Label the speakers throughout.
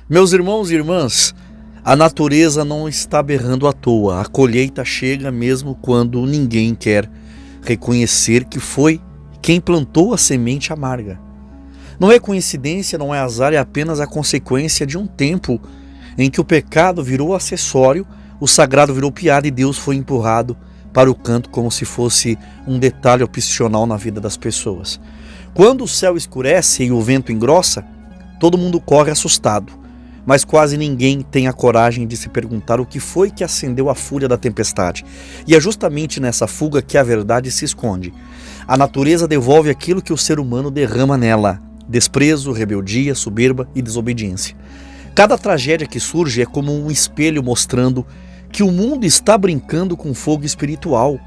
Speaker 1: Meus irmãos e irmãs, a natureza não está berrando à toa. A colheita chega mesmo quando ninguém quer reconhecer que foi quem plantou a semente amarga. Não é coincidência, não é azar, é apenas a consequência de um tempo em que o pecado virou acessório, o sagrado virou piada e Deus foi empurrado para o canto como se fosse um detalhe opcional na vida das pessoas. Quando o céu escurece e o vento engrossa, todo mundo corre assustado, mas quase ninguém tem a coragem de se perguntar o que foi que acendeu a fúria da tempestade. E é justamente nessa fuga que a verdade se esconde. A natureza devolve aquilo que o ser humano derrama nela: desprezo, rebeldia, soberba e desobediência. Cada tragédia que surge é como um espelho mostrando que o mundo está brincando com fogo espiritual,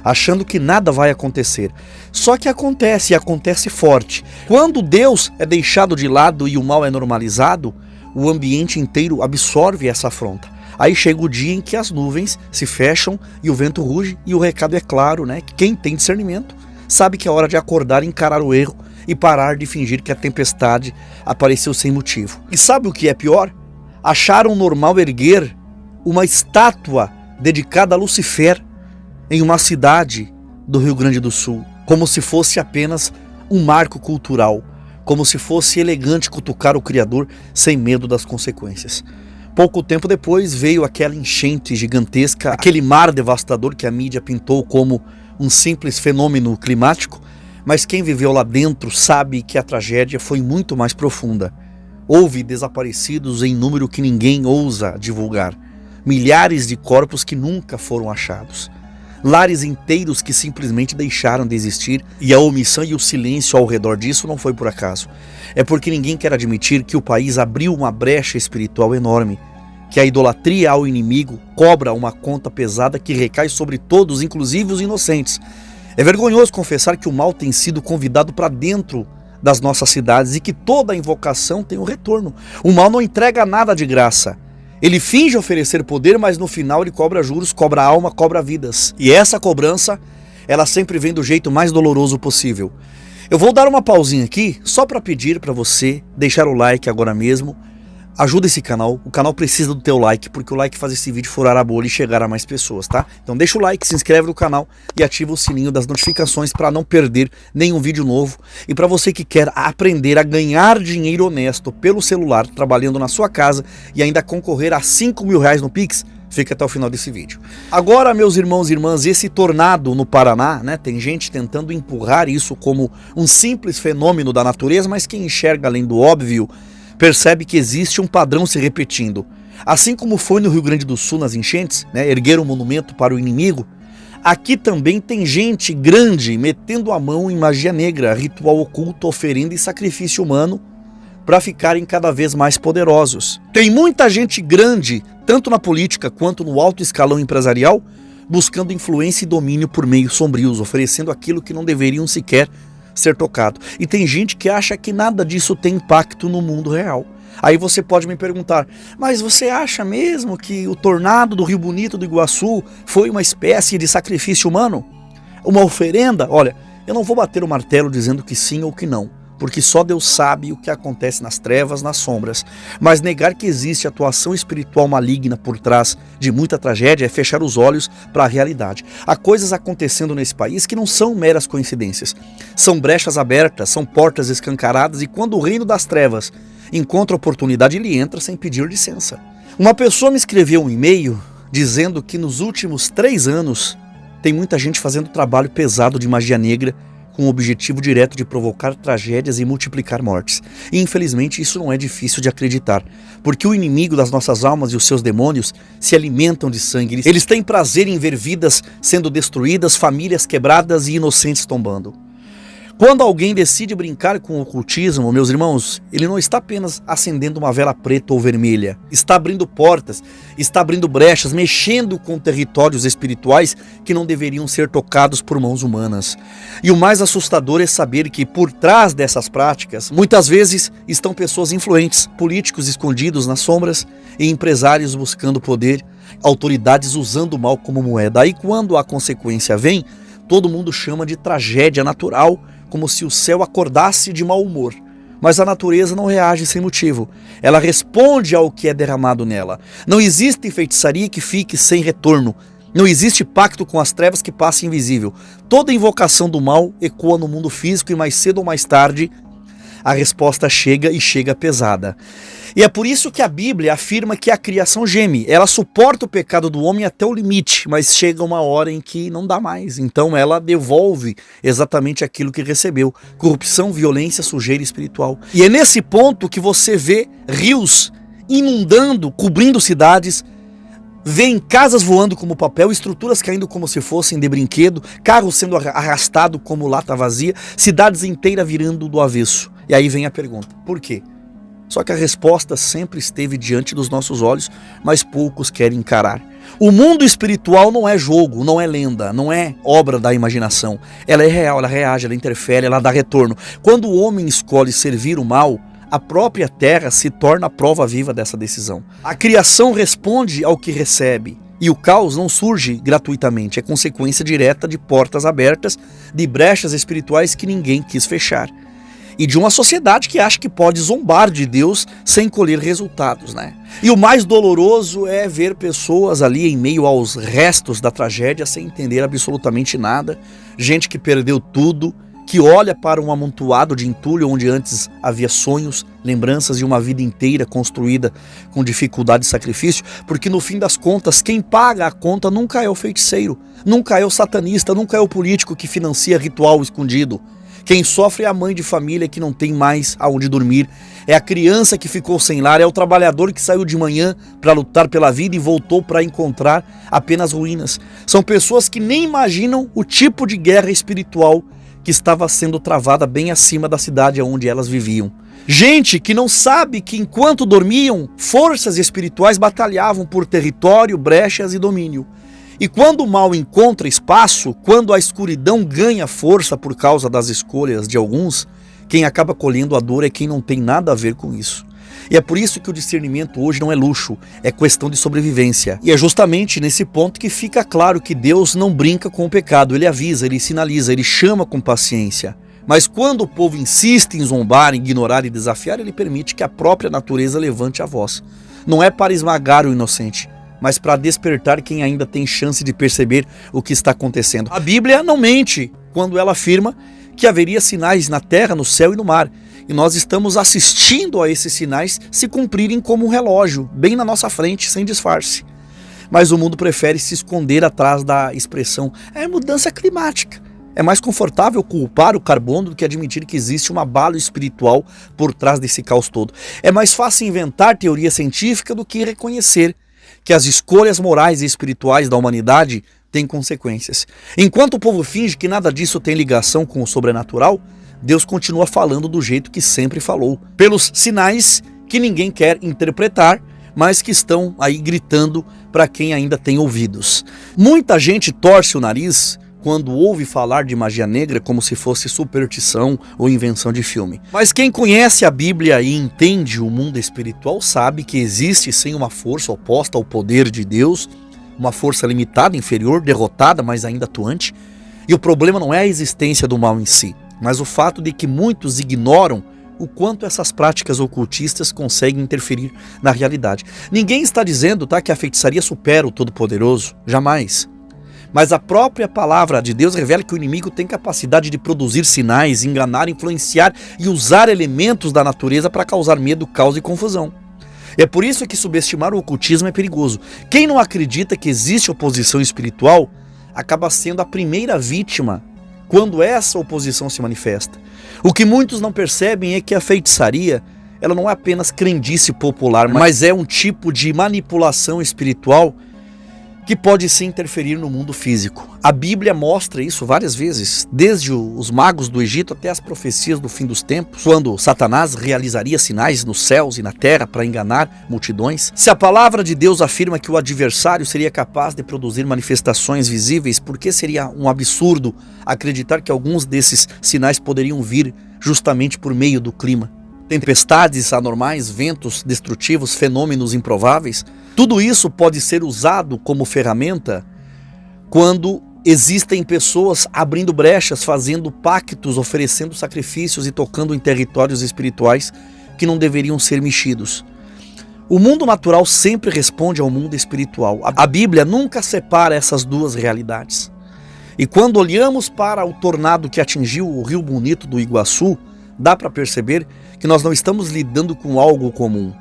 Speaker 1: achando que nada vai acontecer. Só que acontece, e acontece forte. Quando Deus é deixado de lado e o mal é normalizado, o ambiente inteiro absorve essa afronta. Aí chega o dia em que as nuvens se fecham e o vento ruge, e o recado é claro, né? Quem tem discernimento sabe que é hora de acordar e encarar o erro e parar de fingir que a tempestade apareceu sem motivo. E sabe o que é pior? Acharam normal erguer uma estátua dedicada a Lucifer em uma cidade do Rio Grande do Sul, como se fosse apenas um marco cultural, como se fosse elegante cutucar o Criador sem medo das consequências. Pouco tempo depois veio aquela enchente gigantesca, aquele mar devastador que a mídia pintou como um simples fenômeno climático, mas quem viveu lá dentro sabe que a tragédia foi muito mais profunda. Houve desaparecidos em número que ninguém ousa divulgar, milhares de corpos que nunca foram achados, lares inteiros que simplesmente deixaram de existir, e a omissão e o silêncio ao redor disso não foi por acaso. É porque ninguém quer admitir que o país abriu uma brecha espiritual enorme, que a idolatria ao inimigo cobra uma conta pesada que recai sobre todos, inclusive os inocentes. É vergonhoso confessar que o mal tem sido convidado para dentro das nossas cidades e que toda invocação tem um retorno. O mal não entrega nada de graça. Ele finge oferecer poder, mas no final ele cobra juros, cobra alma, cobra vidas. E essa cobrança, ela sempre vem do jeito mais doloroso possível. Eu vou dar uma pausinha aqui, só para pedir para você deixar o like agora mesmo. Ajuda esse canal, o canal precisa do teu like, porque o like faz esse vídeo furar a bolha e chegar a mais pessoas, tá? Então deixa o like, se inscreve no canal e ativa o sininho das notificações para não perder nenhum vídeo novo. E para você que quer aprender a ganhar dinheiro honesto pelo celular, trabalhando na sua casa e ainda concorrer a 5 mil reais no Pix, fica até o final desse vídeo. Agora, meus irmãos e irmãs, esse tornado no Paraná, né, tem gente tentando empurrar isso como um simples fenômeno da natureza, mas quem enxerga além do óbvio percebe que existe um padrão se repetindo. Assim como foi no Rio Grande do Sul nas enchentes, né, erguer um monumento para o inimigo, aqui também tem gente grande metendo a mão em magia negra, ritual oculto, oferenda e sacrifício humano para ficarem cada vez mais poderosos. Tem muita gente grande, tanto na política quanto no alto escalão empresarial, buscando influência e domínio por meios sombrios, oferecendo aquilo que não deveriam sequer ser tocado. E tem gente que acha que nada disso tem impacto no mundo real. Aí você pode me perguntar, mas você acha mesmo que o tornado do Rio Bonito do Iguaçu foi uma espécie de sacrifício humano? Uma oferenda? Olha, eu não vou bater o martelo dizendo que sim ou que não, porque só Deus sabe o que acontece nas trevas, nas sombras. Mas negar que existe atuação espiritual maligna por trás de muita tragédia é fechar os olhos para a realidade. Há coisas acontecendo nesse país que não são meras coincidências. São brechas abertas, são portas escancaradas, e quando o reino das trevas encontra oportunidade, ele entra sem pedir licença. Uma pessoa me escreveu um e-mail dizendo que nos últimos 3 anos tem muita gente fazendo trabalho pesado de magia negra com o objetivo direto de provocar tragédias e multiplicar mortes. E infelizmente isso não é difícil de acreditar, porque o inimigo das nossas almas e os seus demônios se alimentam de sangue. Eles têm prazer em ver vidas sendo destruídas, famílias quebradas e inocentes tombando. Quando alguém decide brincar com o ocultismo, meus irmãos, ele não está apenas acendendo uma vela preta ou vermelha, está abrindo portas, está abrindo brechas, mexendo com territórios espirituais que não deveriam ser tocados por mãos humanas. E o mais assustador é saber que por trás dessas práticas, muitas vezes estão pessoas influentes, políticos escondidos nas sombras e empresários buscando poder, autoridades usando o mal como moeda. Aí quando a consequência vem, todo mundo chama de tragédia natural, como se o céu acordasse de mau humor. Mas a natureza não reage sem motivo. Ela responde ao que é derramado nela. Não existe feitiçaria que fique sem retorno. Não existe pacto com as trevas que passe invisível. Toda invocação do mal ecoa no mundo físico e mais cedo ou mais tarde a resposta chega e chega pesada. E é por isso que a Bíblia afirma que a criação geme. Ela suporta o pecado do homem até o limite, mas chega uma hora em que não dá mais. Então ela devolve exatamente aquilo que recebeu. Corrupção, violência, sujeira espiritual. E é nesse ponto que você vê rios inundando, cobrindo cidades, vê casas voando como papel, estruturas caindo como se fossem de brinquedo, carros sendo arrastados como lata vazia, cidades inteiras virando do avesso. E aí vem a pergunta, por quê? Só que a resposta sempre esteve diante dos nossos olhos, mas poucos querem encarar. O mundo espiritual não é jogo, não é lenda, não é obra da imaginação. Ela é real, ela reage, ela interfere, ela dá retorno. Quando o homem escolhe servir o mal, a própria terra se torna a prova viva dessa decisão. A criação responde ao que recebe. E o caos não surge gratuitamente, é consequência direta de portas abertas, de brechas espirituais que ninguém quis fechar. E de uma sociedade que acha que pode zombar de Deus sem colher resultados, né? E o mais doloroso é ver pessoas ali em meio aos restos da tragédia sem entender absolutamente nada, gente que perdeu tudo, que olha para um amontoado de entulho onde antes havia sonhos, lembranças de uma vida inteira construída com dificuldade e sacrifício, porque no fim das contas quem paga a conta nunca é o feiticeiro, nunca é o satanista, nunca é o político que financia ritual escondido. Quem sofre é a mãe de família que não tem mais aonde dormir, é a criança que ficou sem lar, é o trabalhador que saiu de manhã para lutar pela vida e voltou para encontrar apenas ruínas. São pessoas que nem imaginam o tipo de guerra espiritual que estava sendo travada bem acima da cidade onde elas viviam. Gente que não sabe que enquanto dormiam, forças espirituais batalhavam por território, brechas e domínio. E quando o mal encontra espaço, quando a escuridão ganha força por causa das escolhas de alguns, quem acaba colhendo a dor é quem não tem nada a ver com isso. E é por isso que o discernimento hoje não é luxo, é questão de sobrevivência. E é justamente nesse ponto que fica claro que Deus não brinca com o pecado, ele avisa, ele sinaliza, ele chama com paciência. Mas quando o povo insiste em zombar, ignorar e desafiar, ele permite que a própria natureza levante a voz. Não é para esmagar o inocente, mas para despertar quem ainda tem chance de perceber o que está acontecendo. A Bíblia não mente quando ela afirma que haveria sinais na terra, no céu e no mar. E nós estamos assistindo a esses sinais se cumprirem como um relógio, bem na nossa frente, sem disfarce. Mas o mundo prefere se esconder atrás da expressão mudança climática. É mais confortável culpar o carbono do que admitir que existe um abalo espiritual por trás desse caos todo. É mais fácil inventar teoria científica do que reconhecer que as escolhas morais e espirituais da humanidade têm consequências. Enquanto o povo finge que nada disso tem ligação com o sobrenatural, Deus continua falando do jeito que sempre falou, pelos sinais que ninguém quer interpretar, mas que estão aí gritando para quem ainda tem ouvidos. Muita gente torce o nariz quando ouve falar de magia negra como se fosse superstição ou invenção de filme. Mas quem conhece a Bíblia e entende o mundo espiritual sabe que existe sim uma força oposta ao poder de Deus, uma força limitada, inferior, derrotada, mas ainda atuante. E o problema não é a existência do mal em si, mas o fato de que muitos ignoram o quanto essas práticas ocultistas conseguem interferir na realidade. Ninguém está dizendo, que a feitiçaria supera o Todo-Poderoso, jamais. Mas a própria palavra de Deus revela que o inimigo tem capacidade de produzir sinais, enganar, influenciar e usar elementos da natureza para causar medo, caos e confusão. É por isso que subestimar o ocultismo é perigoso. Quem não acredita que existe oposição espiritual acaba sendo a primeira vítima quando essa oposição se manifesta. O que muitos não percebem é que a feitiçaria, ela não é apenas crendice popular, mas é um tipo de manipulação espiritual que pode sim interferir no mundo físico. A Bíblia mostra isso várias vezes, desde os magos do Egito até as profecias do fim dos tempos, quando Satanás realizaria sinais nos céus e na terra para enganar multidões. Se a palavra de Deus afirma que o adversário seria capaz de produzir manifestações visíveis, por que seria um absurdo acreditar que alguns desses sinais poderiam vir justamente por meio do clima? Tempestades anormais, ventos destrutivos, fenômenos improváveis. Tudo isso pode ser usado como ferramenta quando Existem pessoas abrindo brechas, fazendo pactos, oferecendo sacrifícios e tocando em territórios espirituais que não deveriam ser mexidos. O mundo natural sempre responde ao mundo espiritual. A Bíblia nunca separa essas duas realidades. E quando olhamos para o tornado que atingiu o Rio Bonito do Iguaçu, dá para perceber que nós não estamos lidando com algo comum.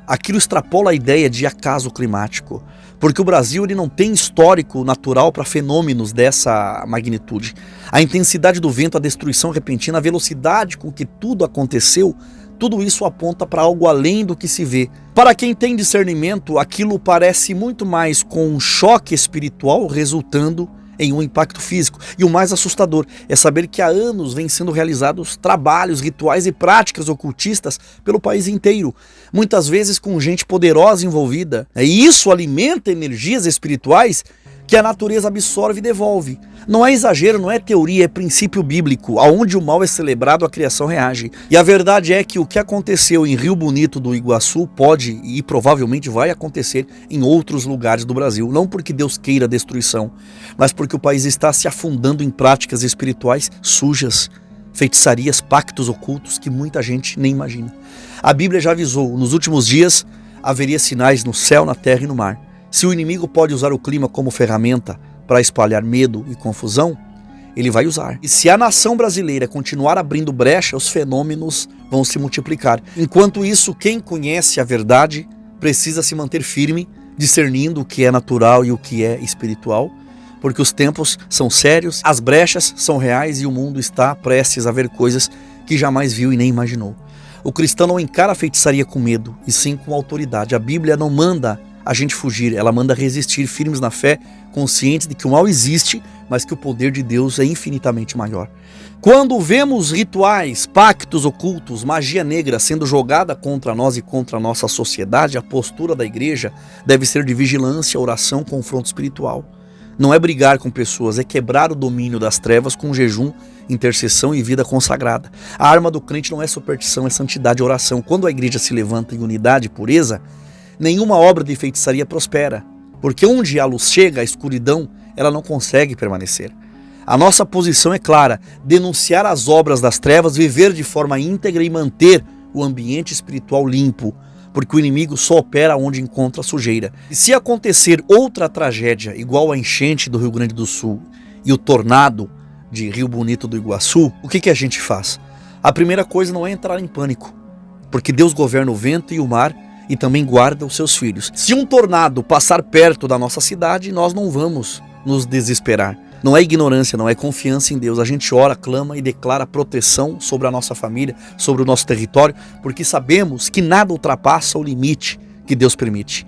Speaker 1: Aquilo extrapola a ideia de acaso climático, porque o Brasil ele não tem histórico natural para fenômenos dessa magnitude. A intensidade do vento, a destruição repentina, a velocidade com que tudo aconteceu, tudo isso aponta para algo além do que se vê. Para quem tem discernimento, aquilo parece muito mais com um choque espiritual resultando em um impacto físico. E o mais assustador é saber que há anos vêm sendo realizados trabalhos, rituais e práticas ocultistas pelo país inteiro, muitas vezes com gente poderosa envolvida. E isso alimenta energias espirituais que a natureza absorve e devolve. Não é exagero, não é teoria, é princípio bíblico. Aonde o mal é celebrado, a criação reage. E a verdade é que o que aconteceu em Rio Bonito do Iguaçu pode e provavelmente vai acontecer em outros lugares do Brasil. Não porque Deus queira a destruição, mas porque o país está se afundando em práticas espirituais sujas, feitiçarias, pactos ocultos que muita gente nem imagina. A Bíblia já avisou, nos últimos dias haveria sinais no céu, na terra e no mar. Se o inimigo pode usar o clima como ferramenta para espalhar medo e confusão, ele vai usar. E se a nação brasileira continuar abrindo brecha, os fenômenos vão se multiplicar. Enquanto isso, quem conhece a verdade precisa se manter firme, discernindo o que é natural e o que é espiritual, porque os tempos são sérios, as brechas são reais e o mundo está prestes a ver coisas que jamais viu e nem imaginou. O cristão não encara a feitiçaria com medo, e sim com autoridade. A Bíblia não manda a gente fugir, ela manda resistir firmes na fé, conscientes de que o mal existe, mas que o poder de Deus é infinitamente maior. Quando vemos rituais, pactos ocultos, magia negra sendo jogada contra nós e contra a nossa sociedade, a postura da igreja deve ser de vigilância, oração, confronto espiritual. Não é brigar com pessoas, é quebrar o domínio das trevas com jejum, intercessão e vida consagrada. A arma do crente não é superstição, é santidade e oração. Quando a igreja se levanta em unidade e pureza, nenhuma obra de feitiçaria prospera, porque onde a luz chega, a escuridão, ela não consegue permanecer. A nossa posição é clara, denunciar as obras das trevas, viver de forma íntegra e manter o ambiente espiritual limpo, porque o inimigo só opera onde encontra sujeira. E se acontecer outra tragédia, igual a enchente do Rio Grande do Sul e o tornado de Rio Bonito do Iguaçu, o que a gente faz? A primeira coisa não é entrar em pânico, porque Deus governa o vento e o mar, e também guarda os seus filhos. Se um tornado passar perto da nossa cidade, nós não vamos nos desesperar. Não é ignorância, não é confiança em Deus. A gente ora, clama e declara proteção sobre a nossa família, sobre o nosso território, porque sabemos que nada ultrapassa o limite que Deus permite.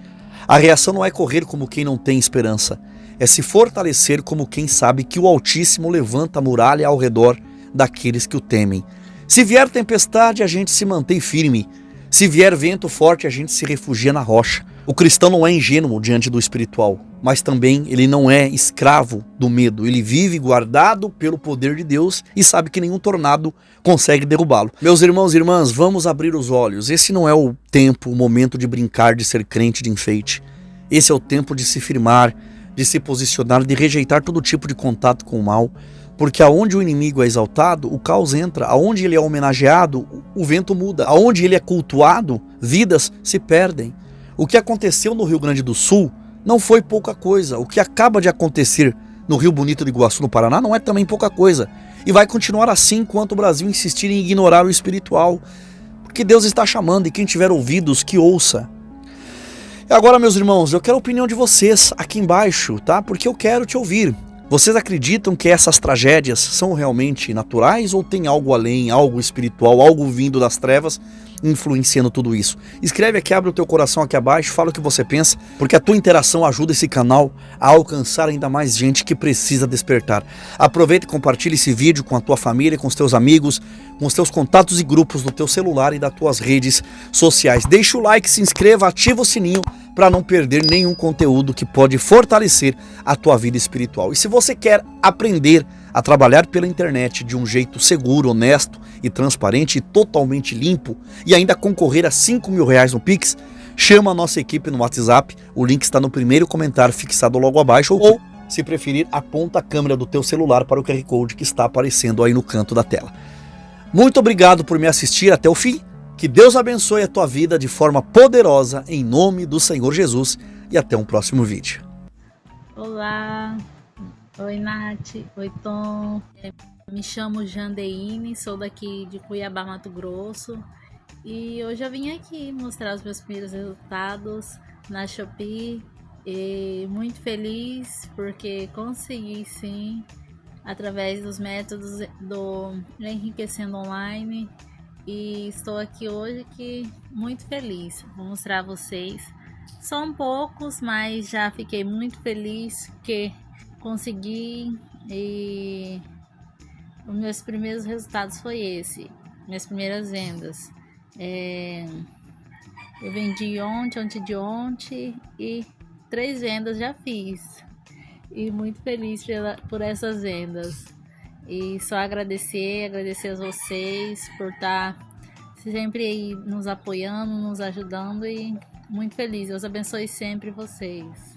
Speaker 1: A reação não é correr como quem não tem esperança, é se fortalecer como quem sabe que o Altíssimo levanta a muralha ao redor daqueles que o temem. Se vier tempestade, a gente se mantém firme. Se vier vento forte, a gente se refugia na rocha. O cristão não é ingênuo diante do espiritual, mas também ele não é escravo do medo. Ele vive guardado pelo poder de Deus e sabe que nenhum tornado consegue derrubá-lo. Meus irmãos e irmãs, vamos abrir os olhos. Esse não é o tempo, o momento de brincar, de ser crente de enfeite. Esse é o tempo de se firmar, de se posicionar, de rejeitar todo tipo de contato com o mal. Porque aonde o inimigo é exaltado, o caos entra. Aonde ele é homenageado, o vento muda. Aonde ele é cultuado, vidas se perdem. O que aconteceu no Rio Grande do Sul não foi pouca coisa. O que acaba de acontecer no Rio Bonito do Iguaçu, no Paraná, não é também pouca coisa. E vai continuar assim enquanto o Brasil insistir em ignorar o espiritual. Porque Deus está chamando, e quem tiver ouvidos, que ouça. E agora, meus irmãos, eu quero a opinião de vocês aqui embaixo, tá? Porque eu quero te ouvir. Vocês acreditam que essas tragédias são realmente naturais ou tem algo além, algo espiritual, algo vindo das trevas influenciando tudo isso? Escreve aqui, abre o teu coração aqui abaixo, fala o que você pensa, porque a tua interação ajuda esse canal a alcançar ainda mais gente que precisa despertar. Aproveita e compartilha esse vídeo com a tua família, com os teus amigos, com os teus contatos e grupos do teu celular e das tuas redes sociais. Deixa o like, se inscreva, ativa o sininho para não perder nenhum conteúdo que pode fortalecer a tua vida espiritual. E se você quer aprender a trabalhar pela internet de um jeito seguro, honesto e transparente e totalmente limpo e ainda concorrer a R$5.000 no Pix, chama a nossa equipe no WhatsApp, o link está no primeiro comentário fixado logo abaixo, ou Se preferir, aponta a câmera do teu celular para o QR Code que está aparecendo aí no canto da tela. Muito obrigado por me assistir até o fim. Que Deus abençoe a tua vida de forma poderosa, em nome do Senhor Jesus, e até um próximo vídeo.
Speaker 2: Olá, oi Nath, oi Tom, me chamo Jandeine, sou daqui de Cuiabá, Mato Grosso, e hoje eu vim aqui mostrar os meus primeiros resultados na Shopee, e muito feliz porque consegui sim, através dos métodos do Enriquecendo Online, e estou aqui hoje muito feliz, vou mostrar a vocês. São poucos, mas já fiquei muito feliz que consegui, e os meus primeiros resultados foi esse, minhas primeiras vendas. Eu vendi ontem de ontem e 3 vendas já fiz. E muito feliz por essas vendas. E só agradecer a vocês por estar sempre aí nos apoiando, nos ajudando, e muito feliz. Deus abençoe sempre vocês.